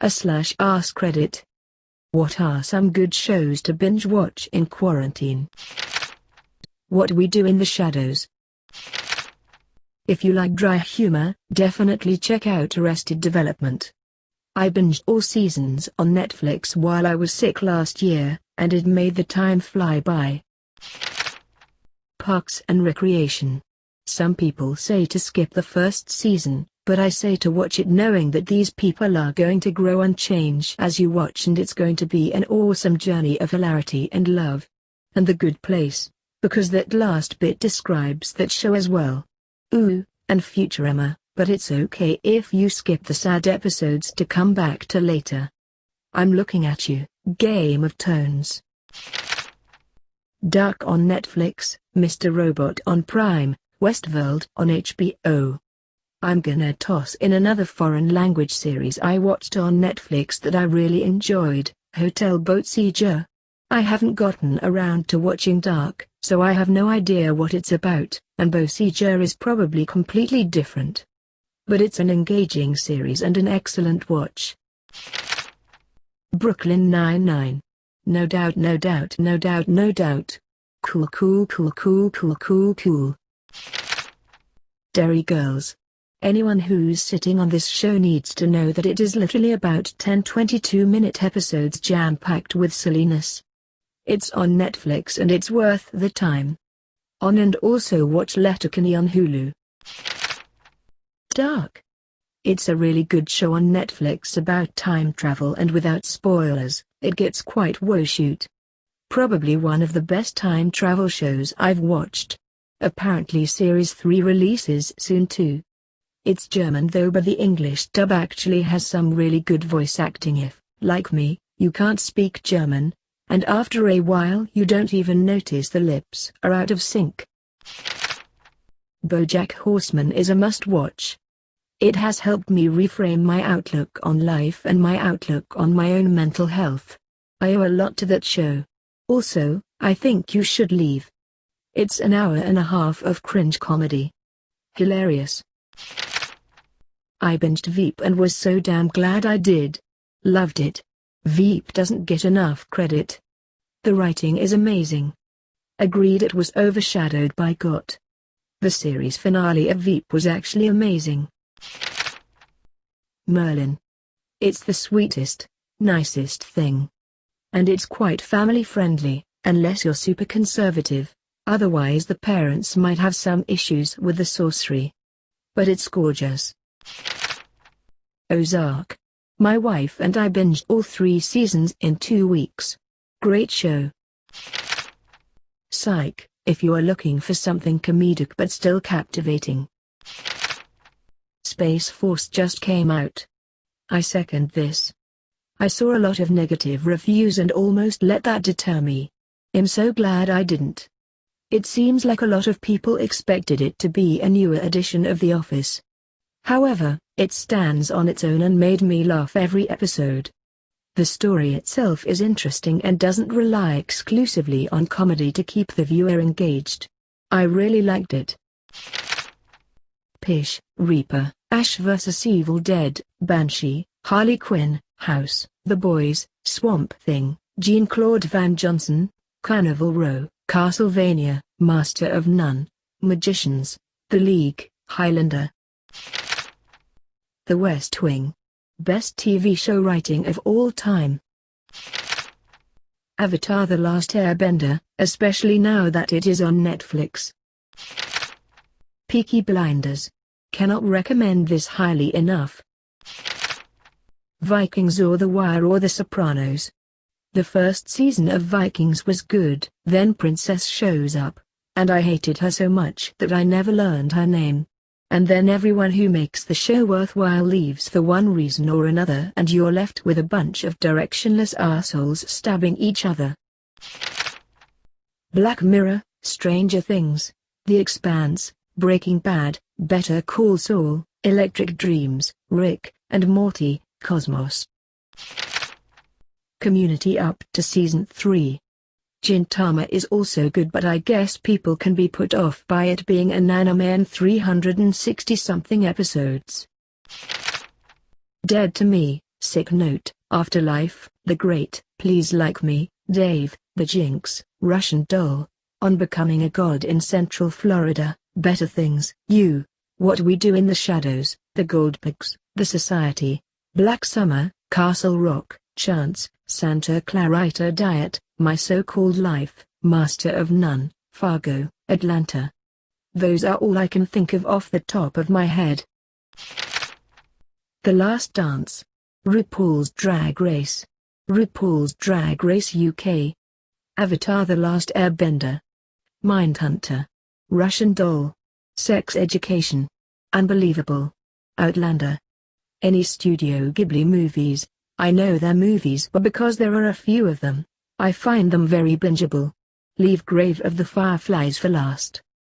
askreddit. What are some good shows to binge watch in quarantine? What we do in the shadows. If you like dry humor, definitely check out Arrested Development. I binged all seasons on Netflix while I was sick last year, and it made the time fly by. Parks and Recreation. Some people say to skip the first season, but I say to watch it knowing that these people are going to grow and change as you watch, and it's going to be an awesome journey of hilarity and love. And The Good Place, because that last bit describes that show as well. Ooh, and Futurama, but it's okay if you skip the sad episodes to come back to later. I'm Looking at You, Game of Thrones. Dark on Netflix, Mr. Robot on Prime, Westworld on HBO. I'm gonna toss in another foreign language series I watched on Netflix that I really enjoyed, Hotel Beausejour. I haven't gotten around to watching Dark, so I have no idea what it's about, and Beausejour is probably completely different. But it's an engaging series and an excellent watch. Brooklyn Nine-Nine. No doubt, no doubt, no doubt, no doubt. Cool, cool, cool, cool, cool, cool, cool. Derry Girls. Anyone who's sitting on this show needs to know that it is literally about 10 22-minute episodes jam-packed with silliness. It's on Netflix and it's worth the time. On and also watch Letterkenny on Hulu. Dark. It's a really good show on Netflix about time travel, and without spoilers, it gets quite woeshoot. Probably one of the best time travel shows I've watched. Apparently Series 3 releases soon too. It's German though, but the English dub actually has some really good voice acting if, like me, you can't speak German, and after a while you don't even notice the lips are out of sync. BoJack Horseman is a must-watch. It has helped me reframe my outlook on life and my outlook on my own mental health. I owe a lot to that show. Also, I think you should leave. It's an hour and a half of cringe comedy. Hilarious. I binged Veep and was so damn glad I did. Loved it. Veep doesn't get enough credit. The writing is amazing. Agreed it was overshadowed by GOT. The series finale of Veep was actually amazing. Merlin. It's the sweetest, nicest thing. And it's quite family friendly, unless you're super conservative, otherwise the parents might have some issues with the sorcery. But it's gorgeous. Ozark. My wife and I binged all 3 seasons in 2 weeks. Great show. Psych, if you are looking for something comedic but still captivating. Space Force just came out. I second this. I saw a lot of negative reviews and almost let that deter me. I'm so glad I didn't. It seems like a lot of people expected it to be a newer edition of The Office. However, it stands on its own and made me laugh every episode. The story itself is interesting and doesn't rely exclusively on comedy to keep the viewer engaged. I really liked it. Pish, Reaper, Ash vs. Evil Dead, Banshee, Harley Quinn, House, The Boys, Swamp Thing, Jean-Claude Van Johnson, Carnival Row, Castlevania, Master of None, Magicians, The League, Highlander. The West Wing. Best TV show writing of all time. Avatar: The Last Airbender, especially now that it is on Netflix. Peaky Blinders. Cannot recommend this highly enough. Vikings or The Wire or The Sopranos. The first season of Vikings was good, then Princess shows up, and I hated her so much that I never learned her name. And then everyone who makes the show worthwhile leaves for one reason or another, and you're left with a bunch of directionless assholes stabbing each other. Black Mirror, Stranger Things, The Expanse, Breaking Bad, Better Call Saul, Electric Dreams, Rick and Morty, Cosmos. Community up to Season 3. Gintama is also good, but I guess people can be put off by it being an anime and 360-something episodes. Dead to Me, Sick note, Afterlife, The Great, Please Like Me, Dave, The Jinx, Russian Doll, On Becoming a God in Central Florida, Better Things, You, What We Do in the Shadows, The Goldpigs, The Society, Black Summer, Castle Rock, Chance, Santa Clarita Diet, My So-Called Life, Master of None, Fargo, Atlanta. Those are all I can think of off the top of my head. The Last Dance. RuPaul's Drag Race. RuPaul's Drag Race UK. Avatar: The Last Airbender. Mindhunter. Russian Doll. Sex Education. Unbelievable. Outlander. Any Studio Ghibli movies. I know they're movies but because there are a few of them, I find them very bingeable. Leave Grave of the Fireflies for last.